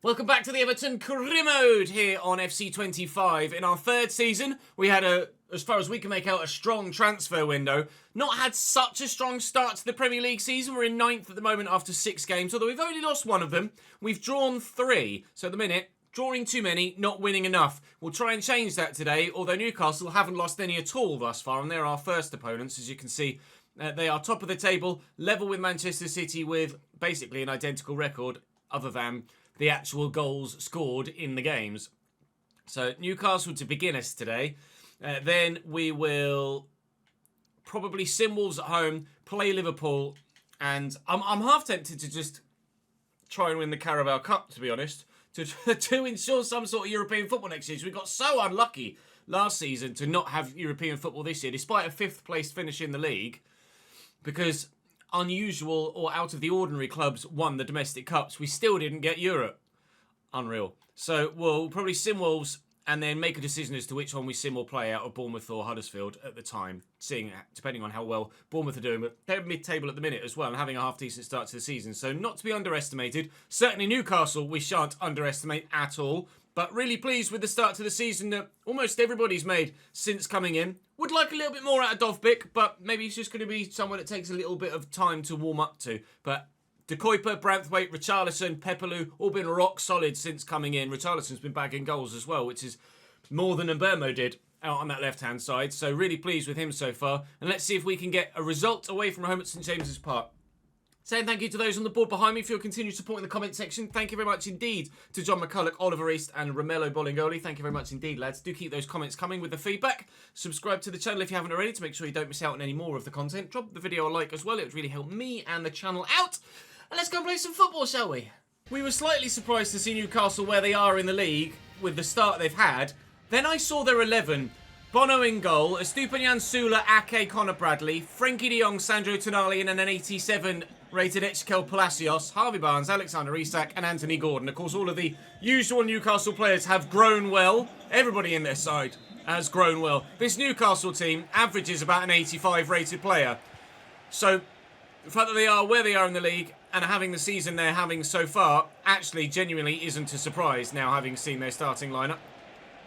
Welcome back to the Everton Career Mode here on FC25. In our third season, we had as far as we can make out, a strong transfer window. Not had such a strong start to the Premier League season. We're in 9th at the moment after 6 games, although we've only lost one of them. We've drawn 3. So at the minute, drawing too many, not winning enough. We'll try and change that today, although Newcastle haven't lost any at all thus far, and they're our first opponents, as you can see. They are top of the table, level with Manchester City with basically an identical record, other than the actual goals scored in the games. So Newcastle to begin us today. Then we will probably sim Wolves at home, play Liverpool, and I'm half tempted to just try and win the Carabao Cup, to be honest, to ensure some sort of European football next year. So we got so unlucky last season to not have European football this year, despite a 5th place finish in the league, because unusual or out of the ordinary clubs won the domestic cups. We still didn't get Europe. Unreal. So we'll probably sim Wolves and then make a decision as to which one we sim or play out of Bournemouth or Huddersfield at the time, depending on how well Bournemouth are doing. But they're mid-table at the minute as well and having a half-decent start to the season. So not to be underestimated. Certainly Newcastle we shan't underestimate at all. But really pleased with the start to the season that almost everybody's made since coming in. Would like a little bit more out of Dovbyk, but maybe he's just going to be someone that takes a little bit of time to warm up to. But De Kuyper, Branthwaite, Richarlison, Pepelu, all been rock solid since coming in. Richarlison's been bagging goals as well, which is more than Mbermo did out on that left-hand side. So really pleased with him so far. And let's see if we can get a result away from home at St James's Park. Saying thank you to those on the board behind me for your continued support in the comment section. Thank you very much indeed to John McCulloch, Oliver East and Romello Bolingoli. Thank you very much indeed, lads. Do keep those comments coming with the feedback. Subscribe to the channel if you haven't already to make sure you don't miss out on any more of the content. Drop the video a like as well. It would really help me and the channel out. And let's go and play some football, shall we? We were slightly surprised to see Newcastle where they are in the league with the start they've had. Then I saw their 11. Bono in goal, Estupiñán, Sula, Ake, Connor Bradley, Frenkie de Jong, Sandro Tonali and an 87 rated Ezequiel Palacios, Harvey Barnes, Alexander Isak and Anthony Gordon. Of course, all of the usual Newcastle players have grown well. Everybody in their side has grown well. This Newcastle team averages about an 85 rated player. So the fact that they are where they are in the league and having the season they're having so far actually genuinely isn't a surprise now, having seen their starting lineup.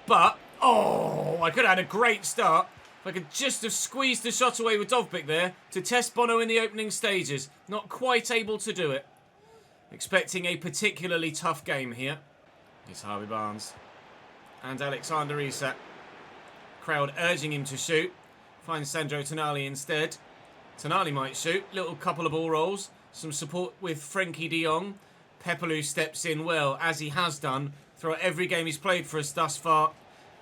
But, oh, I could have had a great start. If I could just have squeezed the shot away with Dovbyk there to test Bono in the opening stages. Not quite able to do it. Expecting a particularly tough game here. It's Harvey Barnes and Alexander Isak. Crowd urging him to shoot. Finds Sandro Tonali instead. Tonali might shoot. Little couple of ball rolls. Some support with Frenkie de Jong. Pepelu steps in well, as he has done throughout every game he's played for us thus far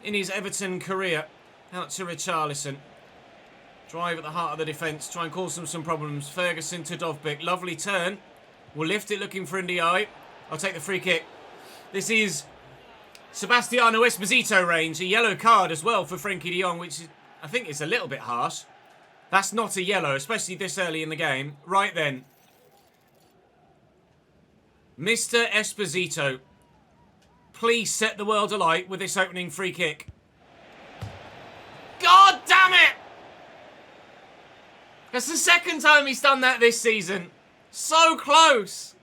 in his Everton career. Out to Richarlison. Drive at the heart of the defence. Try and cause them some problems. Ferguson to Dovbyk. Lovely turn. We'll lift it looking for Ndiaye. I'll take the free kick. This is Sebastiano Esposito range. A yellow card as well for Frenkie de Jong, which is, I think is a little bit harsh. That's not a yellow, especially this early in the game. Right then. Mr. Esposito. Please set the world alight with this opening free kick. God damn it! That's the second time he's done that this season. So close.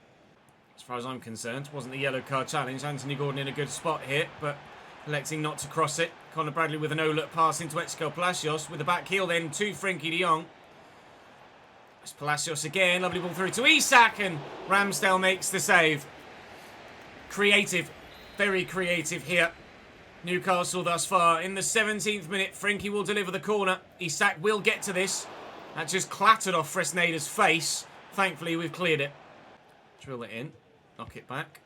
As far as I'm concerned, wasn't the yellow card challenge. Anthony Gordon in a good spot here, but electing not to cross it. Connor Bradley with a no-look pass into Ezequiel Palacios with the back heel then to Frenkie de Jong. It's Palacios again. Lovely ball through to Isak and Ramsdale makes the save. Creative. Very creative here. Newcastle thus far. In the 17th minute, Frenkie will deliver the corner. Isak will get to this. That just clattered off Fresneda's face. Thankfully, we've cleared it. Drill it in. Knock it back.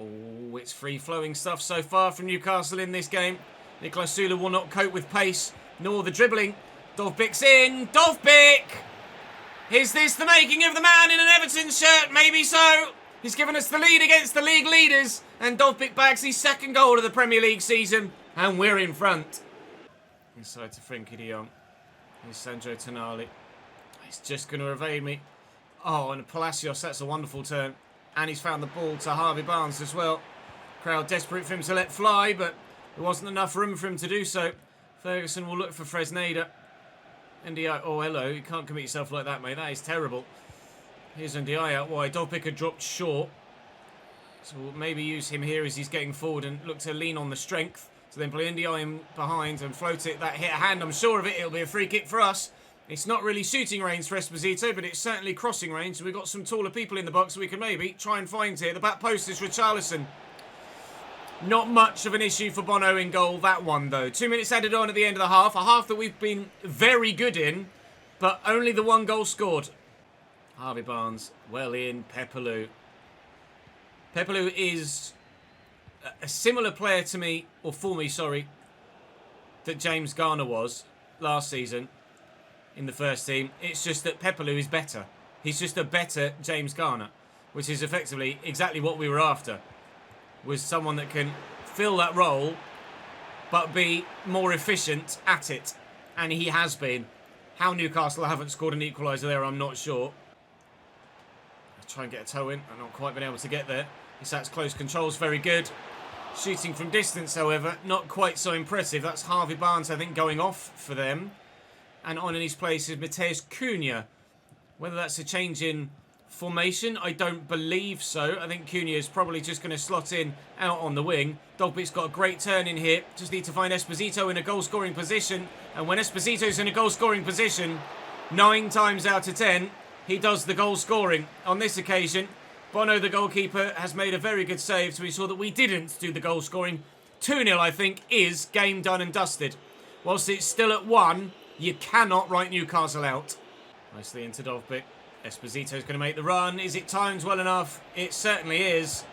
Oh, it's free-flowing stuff so far from Newcastle in this game. Nicolas Sula will not cope with pace, nor the dribbling. Dovbyk's in. Dovbyk! Is this the making of the man in an Everton shirt? Maybe so. He's given us the lead against the league leaders. And Dovbyk bags his 2nd goal of the Premier League season. And we're in front. Inside to Frenkie de Jong. Here's Sandro Tonali. He's just going to evade me. Oh, and Palacios, that's a wonderful turn. And he's found the ball to Harvey Barnes as well. Crowd desperate for him to let fly, but there wasn't enough room for him to do so. Ferguson will look for Fresneda. Ndiaye, oh hello, you can't commit yourself like that, mate. That is terrible. Here's Ndiaye out wide. Dovbyk had dropped short. So we'll maybe use him here as he's getting forward and look to lean on the strength. So then play Ndiaye in behind and float it. That hit a hand, I'm sure of it. It'll be a free kick for us. It's not really shooting range for Esposito, but it's certainly crossing range. So we've got some taller people in the box we can maybe try and find here. The back post is Richarlison. Not much of an issue for Bono in goal, that one though. 2 minutes added on at the end of the half. A half that we've been very good in, but only the 1 goal scored. Harvey Barnes, well in, Pepelu. Pepelu is a similar player to me, or for me, sorry, that James Garner was last season in the first team. It's just that Pepelu is better. He's just a better James Garner, which is effectively exactly what we were after. Was someone that can fill that role, but be more efficient at it. And he has been. How Newcastle haven't scored an equaliser there, I'm not sure. I'll try and get a toe in. I've not quite been able to get there. Isak's close control's very good. Shooting from distance, however, not quite so impressive. That's Harvey Barnes, I think, going off for them. And on in his place is Matheus Cunha. Whether that's a change in formation, I don't believe so. I think Cunha is probably just going to slot in out on the wing. Dogbic's got a great turn in here. Just need to find Esposito in a goal-scoring position. And when Esposito's in a goal-scoring position, 9 times out of 10, he does the goal-scoring. On this occasion, Bono, the goalkeeper, has made a very good save to ensure that we didn't do the goal-scoring. 2-0, I think, is game done and dusted. Whilst it's still at 1, you cannot write Newcastle out. Nicely into Dovbyk. Esposito's going to make the run. Is it timed well enough? It certainly is.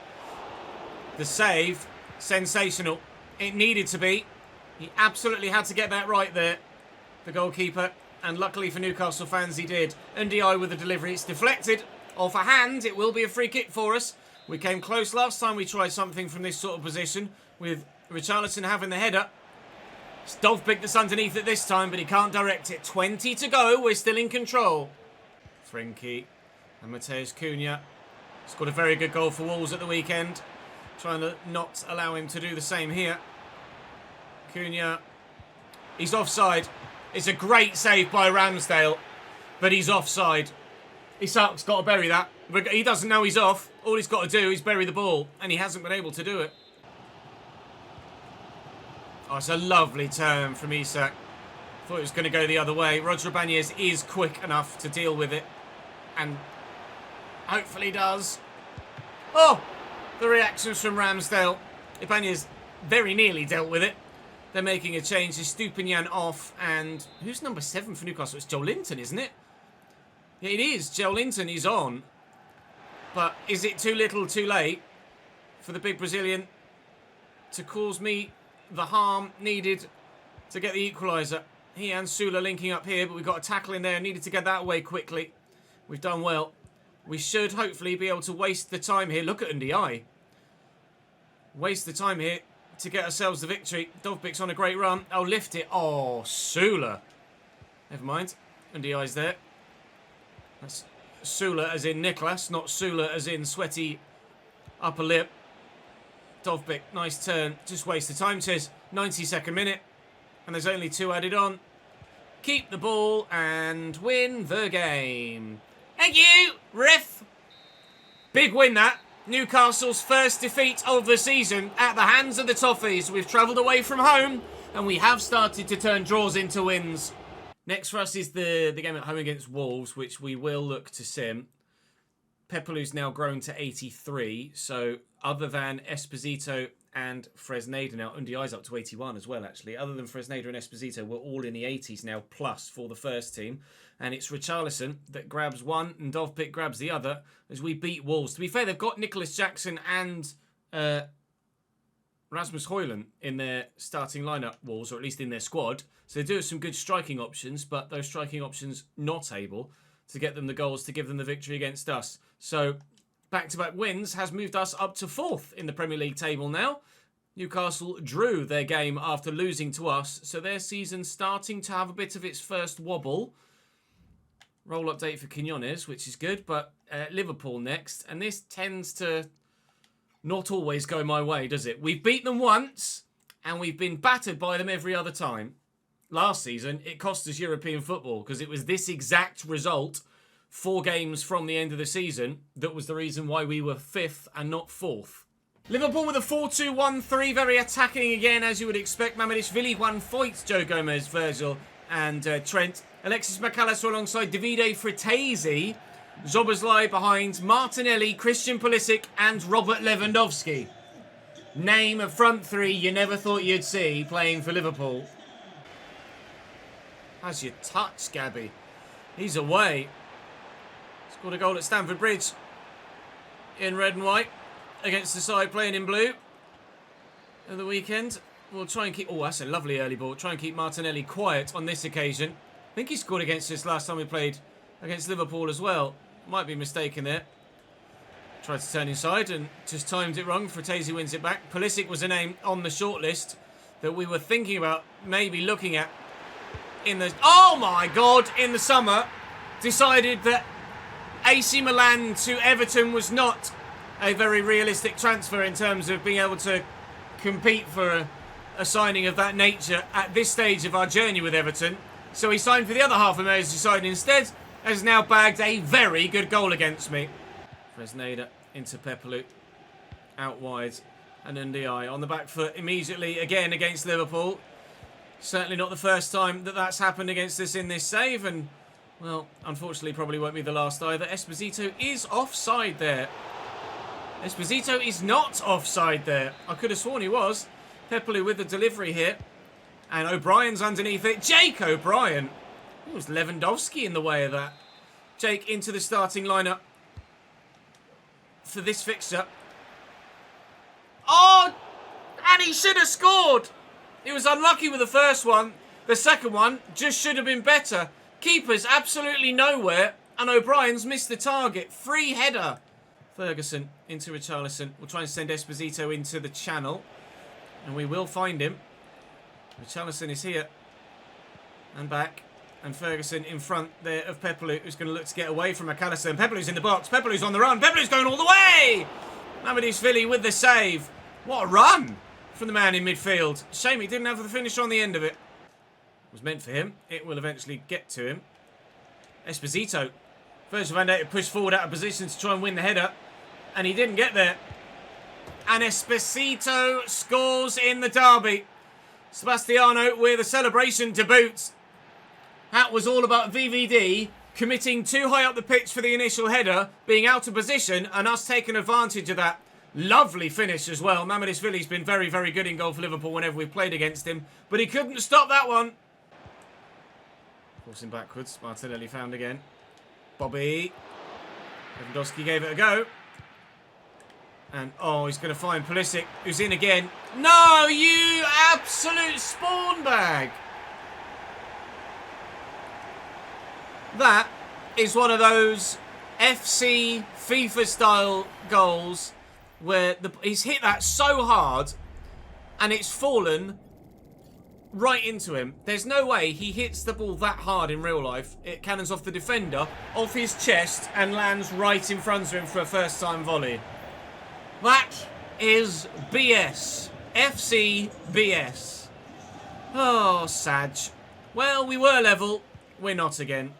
The save, sensational. It needed to be. He absolutely had to get that right there, the goalkeeper. And luckily for Newcastle fans, he did. Ndiaye with the delivery. It's deflected. Off a hand. It will be a free kick for us. We came close last time we tried something from this sort of position, with Richarlison having the header. It's Dovbyk that's underneath it this time, but he can't direct it. 20 to go. We're still in control. Frenkie and Matheus Cunha scored a very good goal for Wolves at the weekend. Trying to not allow him to do the same here. Cunha, he's offside. It's a great save by Ramsdale, but he's offside. Isak's got to bury that. He doesn't know he's off. All he's got to do is bury the ball, and he hasn't been able to do it. Oh, it's a lovely turn from Isak. Thought it was going to go the other way. Roger Ibanez is quick enough to deal with it, and hopefully does. Oh, the reactions from Ramsdale. Ibanez very nearly dealt with it. They're making a change. Estupinian off, and who's number 7 for Newcastle? It's Joe Linton, isn't it? It is. Joe Linton is on. But is it too little, too late for the big Brazilian to cause me the harm needed to get the equaliser? He and Sula linking up here, but we've got a tackle in there. Needed to get that away quickly. We've done well. We should hopefully be able to waste the time here. Look at Ndiaye. Waste the time here to get ourselves the victory. Dovbyk's on a great run. I'll lift it. Oh, Sula. Never mind. Ndiaye's there. That's Sula as in Nicholas, not Sula as in sweaty upper lip. Dovbyk, nice turn. Just waste the time, says 92nd minute. And there's only 2 added on. Keep the ball and win the game. Thank you, ref. Big win that. Newcastle's first defeat of the season at the hands of the Toffees. We've travelled away from home and we have started to turn draws into wins. Next for us is the game at home against Wolves, which we will look to sim. Pepelu's now grown to 83, so other than Esposito and Fresneda now, Ndiaye's up to 81 as well, actually. Other than Fresneda and Esposito, we're all in the 80s now, plus for the first team. And it's Richarlison that grabs one and Dovbyk grabs the other as we beat Wolves. To be fair, they've got Nicholas Jackson and Rasmus Højlund in their starting lineup, Wolves, or at least in their squad. So they do have some good striking options, but those striking options not able to get them the goals to give them the victory against us. So back-to-back wins has moved us up to 4th in the Premier League table now. Newcastle drew their game after losing to us, so their season's starting to have a bit of its first wobble. Roll update for Quiñones, which is good, but Liverpool next, and this tends to not always go my way, does it? We've beat them once, and we've been battered by them every other time. Last season, it cost us European football because it was this exact result 4 games from the end of the season that was the reason why we were 5th and not 4th. Liverpool with a 4-2-1-3, very attacking again, as you would expect. Mamardishvili, Juan Foyt, Joe Gomez, Virgil and Trent. Alexis McAllister alongside Davide Fratesi. Szoboszlai behind Martinelli, Christian Pulisic and Robert Lewandowski. Name a front 3 you never thought you'd see playing for Liverpool. How's your touch, Gabby? He's away. Scored a goal at Stamford Bridge in red and white against the side playing in blue at the weekend. We'll try and keep... Oh, that's a lovely early ball. Try and keep Martinelli quiet on this occasion. I think he scored against us last time we played against Liverpool as well. Might be mistaken there. Tried to turn inside and just timed it wrong. Fratesi wins it back. Pulisic was a name on the shortlist that we were thinking about maybe looking at in the... Oh my God! In the summer, decided that AC Milan to Everton was not a very realistic transfer in terms of being able to compete for a signing of that nature at this stage of our journey with Everton. So he signed for the other half of Merseyside instead, has now bagged a very good goal against me. Fresneda into Pepelu, out wide, and Ndiaye on the back foot immediately again against Liverpool. Certainly not the first time that that's happened against us in this save, and, well, unfortunately probably won't be the last either. Esposito is offside there. Esposito is not offside there. I could have sworn he was. Pepelu with the delivery here. And O'Brien's underneath it. Jake O'Brien. It was Lewandowski in the way of that. Jake into the starting lineup for this fixture. Oh! And he should have scored! He was unlucky with the first one. The second one just should have been better. Keeper's absolutely nowhere. And O'Brien's missed the target. Free header. Ferguson into Richarlison. We'll try and send Esposito into the channel. And we will find him. Richarlison is here. And back. And Ferguson in front there of Pepelu, who's going to look to get away from McAllister. And Pepelu's in the box. Pepelu's on the run. Pepelu's going all the way! Mamardishvili with the save. What a run from the man in midfield. Shame he didn't have the finish on the end of it. It was meant for him. It will eventually get to him. Esposito. Virgil van Dijk pushed forward out of position to try and win the header. And he didn't get there. And Esposito scores in the derby. Sebastiano with a celebration to boot. That was all about VVD committing too high up the pitch for the initial header, being out of position, and us taking advantage of that. Lovely finish as well. Mamardishvili's been very, very good in goal for Liverpool whenever we've played against him, but he couldn't stop that one. Forcing backwards. Martinelli found again. Bobby. Lewandowski gave it a go. And, oh, he's going to find Pulisic, who's in again. No, you absolute spawn bag. That is one of those FC FIFA style goals where he's hit that so hard and it's fallen right into him. There's no way he hits the ball that hard in real life. It cannons off the defender, off his chest, and lands right in front of him for a first-time volley. That is BS. FC BS. Oh, Sag. Well, we were level. We're not again.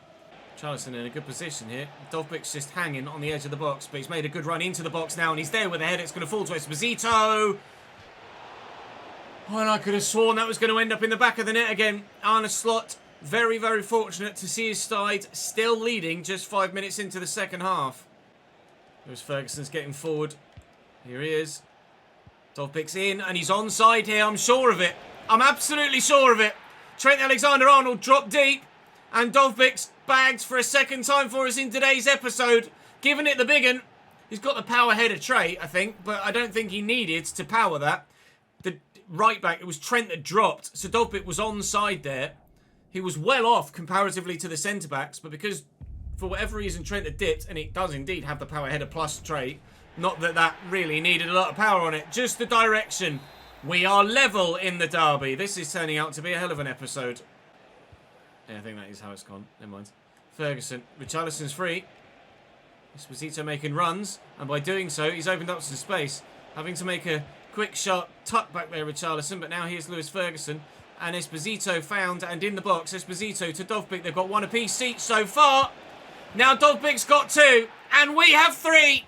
Charlison in a good position here. Dovbik's just hanging on the edge of the box, but he's made a good run into the box now, and he's there with the head. It's going to fall to Esposito. Oh, and I could have sworn that was going to end up in the back of the net again. Arne Slot, very, very fortunate to see his side still leading just 5 minutes into the second half. There's Ferguson's getting forward. Here he is. Dovbik's in, and he's onside here. I'm sure of it. I'm absolutely sure of it. Trent Alexander-Arnold dropped deep, and Dovbik's bagged for a second time for us in today's episode. Giving it the big un. He's got the power header trait, I think, but I don't think he needed to power that. The right back, it was Trent that dropped, so Dovbik was onside there. He was well off comparatively to the centre-backs, but because, for whatever reason, Trent had dipped, and it does indeed have the power header plus trait, not that that really needed a lot of power on it, just the direction. We are level in the derby. This is turning out to be a hell of an episode. Yeah, I think that is how it's gone. Never mind. Ferguson. Richarlison's free. Esposito making runs. And by doing so, he's opened up some space. Having to make a quick, sharp tuck back there, Richarlison. But now here's Lewis Ferguson. And Esposito found and in the box. Esposito to Dovbik. They've got one apiece each so far. Now Dogbig's got 2, and we have 3.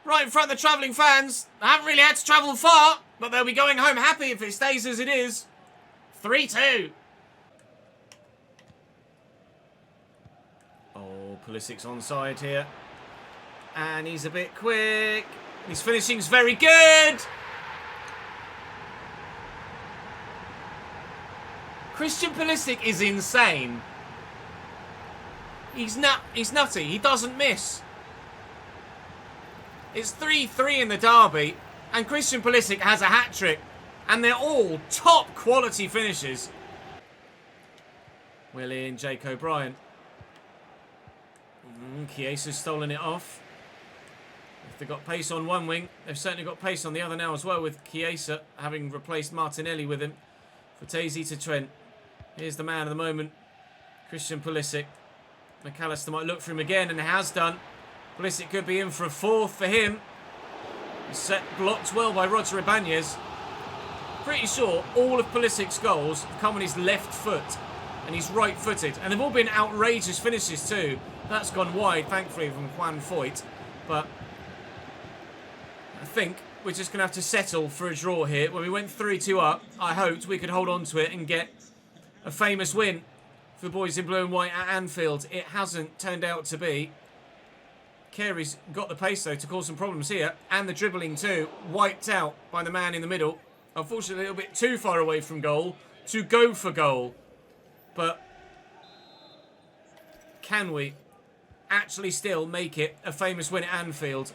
Right in front of the travelling fans. They haven't really had to travel far, but they'll be going home happy if it stays as it is. 3-2. Oh, Pulisic's onside here. And he's a bit quick. His finishing's very good. Christian Pulisic is insane. He's nutty. He doesn't miss. It's 3-3 in the derby, and Christian Pulisic has a hat-trick, and they're all top quality finishes. Well in, Jake O'Brien. Chiesa's stolen it off. If they've got pace on one wing, they've certainly got pace on the other now as well, with Chiesa having replaced Martinelli with him. Fatesi to Trent. Here's the man of the moment, Christian Pulisic. McAllister might look for him again, and has done. Pulisic could be in for a 4th for him. He's set blocked well by Roger Ibanez. Pretty sure all of Pulisic's goals have come on his left foot, and he's right-footed. And they've all been outrageous finishes too. That's gone wide, thankfully, from Juan Foyt. But I think we're just going to have to settle for a draw here. When we went 3-2 up, I hoped we could hold on to it and get a famous win for the boys in blue and white at Anfield. It hasn't turned out to be. Carey's got the pace, though, to cause some problems here. And the dribbling, too. Wiped out by the man in the middle. Unfortunately, a little bit too far away from goal to go for goal. But can we actually still make it a famous win at Anfield?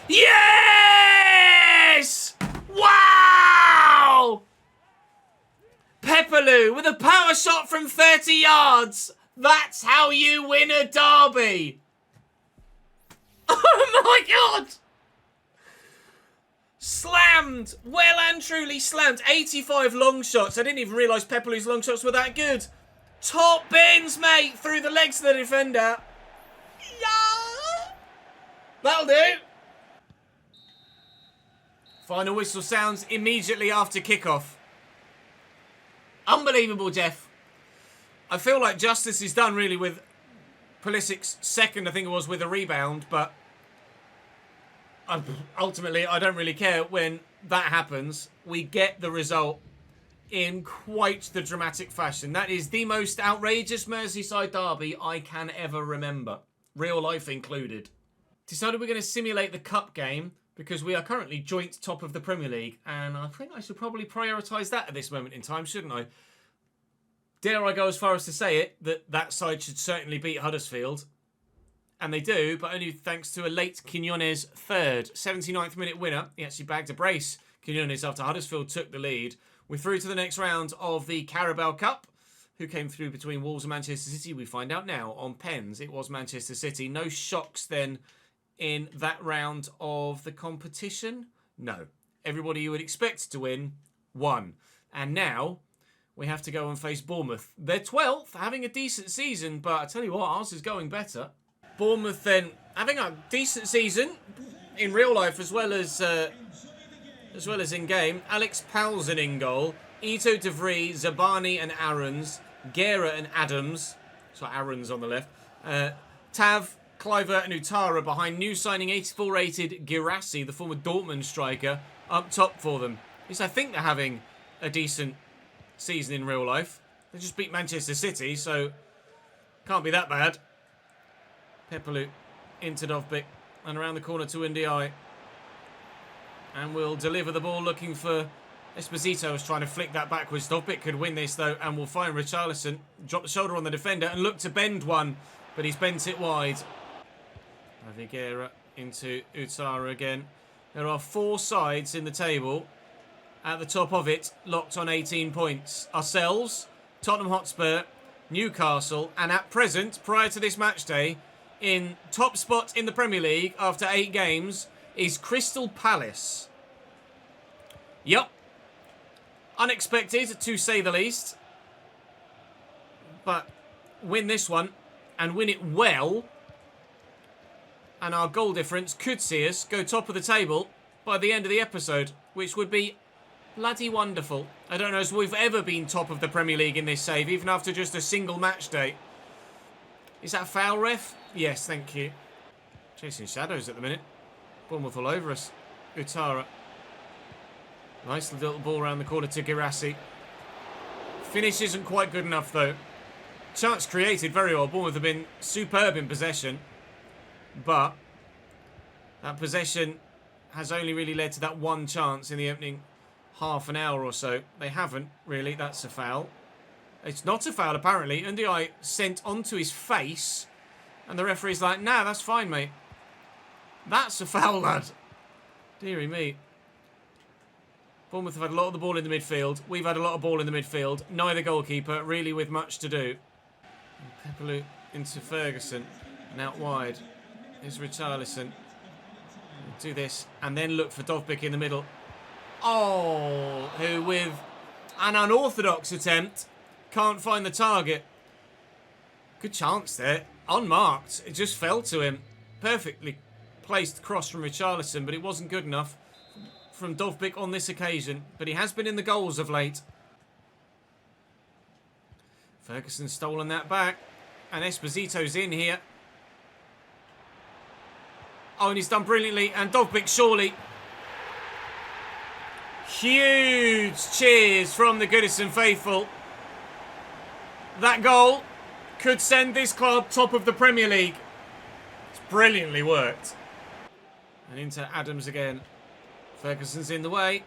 Yes! Wow! Pepelu with a power shot from 30 yards. That's how you win a derby. Oh my God! Slammed. Well and truly slammed. 85 long shots. I didn't even realise Pepelu's long shots were that good. Top bins, mate. Through the legs of the defender. Yeah. That'll do. Final whistle sounds immediately after kickoff. Unbelievable, Jeff. I feel like justice is done, really, with Pulisic's second, I think it was, with a rebound. But ultimately, I don't really care when that happens. We get the result in quite the dramatic fashion. That is the most outrageous Merseyside derby I can ever remember. Real life included. Decided we're going to simulate the cup game because we are currently joint top of the Premier League. And I think I should probably prioritise that at this moment in time, shouldn't I? Dare I go as far as to say it, that side should certainly beat Huddersfield. And they do, but only thanks to a late Quiñones third. 79th minute winner. He actually bagged a brace, Quiñones, after Huddersfield took the lead. We're through to the next round of the Carabao Cup. Who came through between Wolves and Manchester City? We find out now on pens. It was Manchester City. No shocks then in that round of the competition? No. Everybody you would expect to win won. And now we have to go and face Bournemouth. They're 12th, having a decent season, but I tell you what, ours is going better. Bournemouth then having a decent season in real life as well as in game. Alex Palsen in goal. Ito De Vries, Zabani and Aarons. Guerra and Adams. So Aarons on the left. Tav, Kluivert and Utara behind new signing 84 rated Girassi, the former Dortmund striker, up top for them. At least I think they're having a decent season in real life. They just beat Manchester City, so can't be that bad. Pepelu into Dovbyk and around the corner to Ndiaye. And will deliver the ball looking for Esposito. Was trying to flick that backwards. Dovbyk could win this though and will find Richarlison. Drop the shoulder on the defender and look to bend one, but he's bent it wide. Vigueira into Utara again. There are 4 sides in the table. At the top of it, locked on 18 points. Ourselves, Tottenham Hotspur, Newcastle, and at present, prior to this match day, in top spot in the Premier League after 8 games is Crystal Palace. Yup. Unexpected, to say the least. But win this one, and win it well, and our goal difference could see us go top of the table by the end of the episode, which would be bloody wonderful. I don't know if we've ever been top of the Premier League in this save, even after just a single match day. Is that a foul, ref? Yes, thank you. Chasing shadows at the minute. Bournemouth all over us. Utara. Nice little ball around the corner to Girassi. Finish isn't quite good enough, though. Chance created very well. Bournemouth have been superb in possession. But that possession has only really led to that one chance in the opening half an hour or so. They haven't, really. That's a foul. It's not a foul, apparently. Ndiaye sent onto his face. And the referee's like, nah, that's fine, mate. That's a foul, lad. Deary me. Bournemouth have had a lot of the ball in the midfield. We've had a lot of ball in the midfield. Neither goalkeeper really with much to do. Pepelu into Ferguson. And out wide is Richarlison. Do this. And then look for Dovbyk in the middle. Oh, who with an unorthodox attempt can't find the target. Good chance there. Unmarked. It just fell to him. Perfectly placed cross from Richarlison, but it wasn't good enough from Dovbyk on this occasion. But he has been in the goals of late. Ferguson's stolen that back. And Esposito's in here. Oh, and he's done brilliantly. And Dovbyk surely. Huge cheers from the Goodison faithful. That goal could send this club top of the Premier League. It's brilliantly worked. And into Adams again. Ferguson's in the way.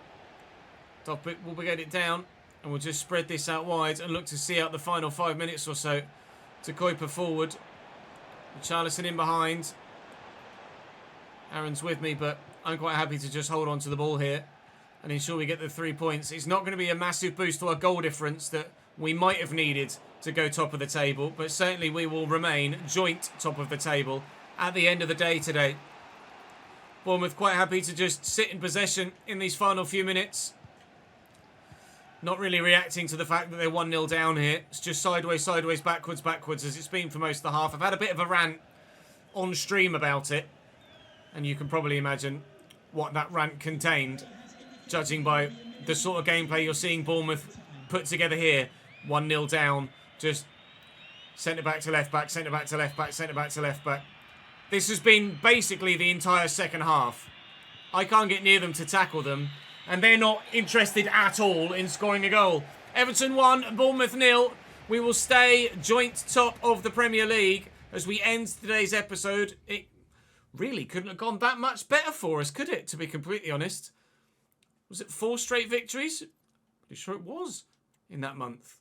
Dovbyk will get it down. And we'll just spread this out wide and look to see out the final 5 minutes or so. To Kuiper forward. Richarlison in behind. Aaron's with me, but I'm quite happy to just hold on to the ball here and ensure we get the 3 points. It's not going to be a massive boost to our goal difference that we might have needed to go top of the table, but certainly we will remain joint top of the table at the end of the day today. Bournemouth quite happy to just sit in possession in these final few minutes. Not really reacting to the fact that they're 1-0 down here. It's just sideways, sideways, backwards, backwards as it's been for most of the half. I've had a bit of a rant on stream about it. And you can probably imagine what that rant contained, judging by the sort of gameplay you're seeing Bournemouth put together here. 1-0 down, just centre back to left back, centre back to left back, centre back to left back. This has been basically the entire second half. I can't get near them to tackle them, and they're not interested at all in scoring a goal. Everton 1, Bournemouth 0. We will stay joint top of the Premier League as we end today's episode. It really couldn't have gone that much better for us, could it, to be completely honest? Was it 4 straight victories? Pretty sure it was in that month.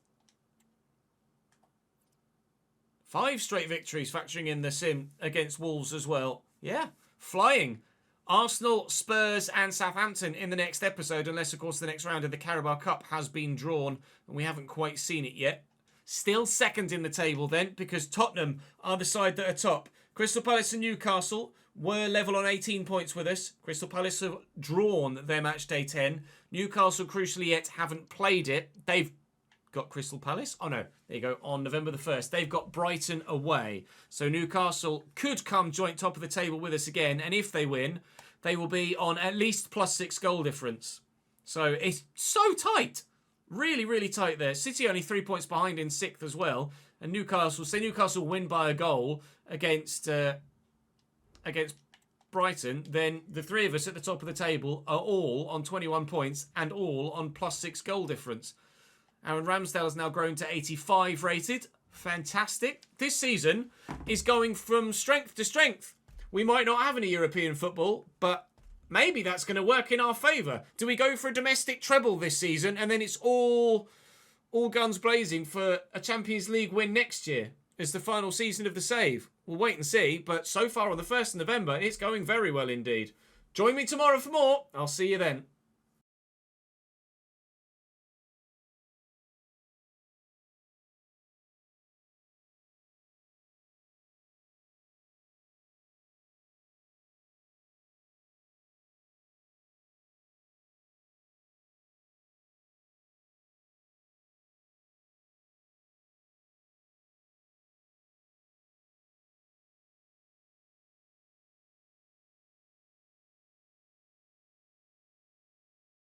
5 straight victories, factoring in the sim against Wolves as well. Yeah, flying. Arsenal, Spurs and Southampton in the next episode, unless, of course, the next round of the Carabao Cup has been drawn and we haven't quite seen it yet. Still second in the table then, because Tottenham are the side that are top. Crystal Palace and Newcastle were level on 18 points with us. Crystal Palace have drawn their match day 10. Newcastle, crucially yet, haven't played it. They've got Crystal Palace. Oh, no. There you go. On November the 1st. They've got Brighton away. So Newcastle could come joint top of the table with us again. And if they win, they will be on at least +6 goal difference. So it's so tight. Really, really tight there. City only 3 points behind in 6th as well. And Newcastle, say Newcastle win by a goal against Brighton, then the 3 of us at the top of the table are all on 21 points and all on +6 goal difference. Aaron Ramsdale's now grown to 85 rated. Fantastic. This season is going from strength to strength. We might not have any European football, but maybe that's going to work in our favour. Do we go for a domestic treble this season and then it's all guns blazing for a Champions League win next year as the final season of the save? We'll wait and see, but so far on the 1st of November, it's going very well indeed. Join me tomorrow for more. I'll see you then.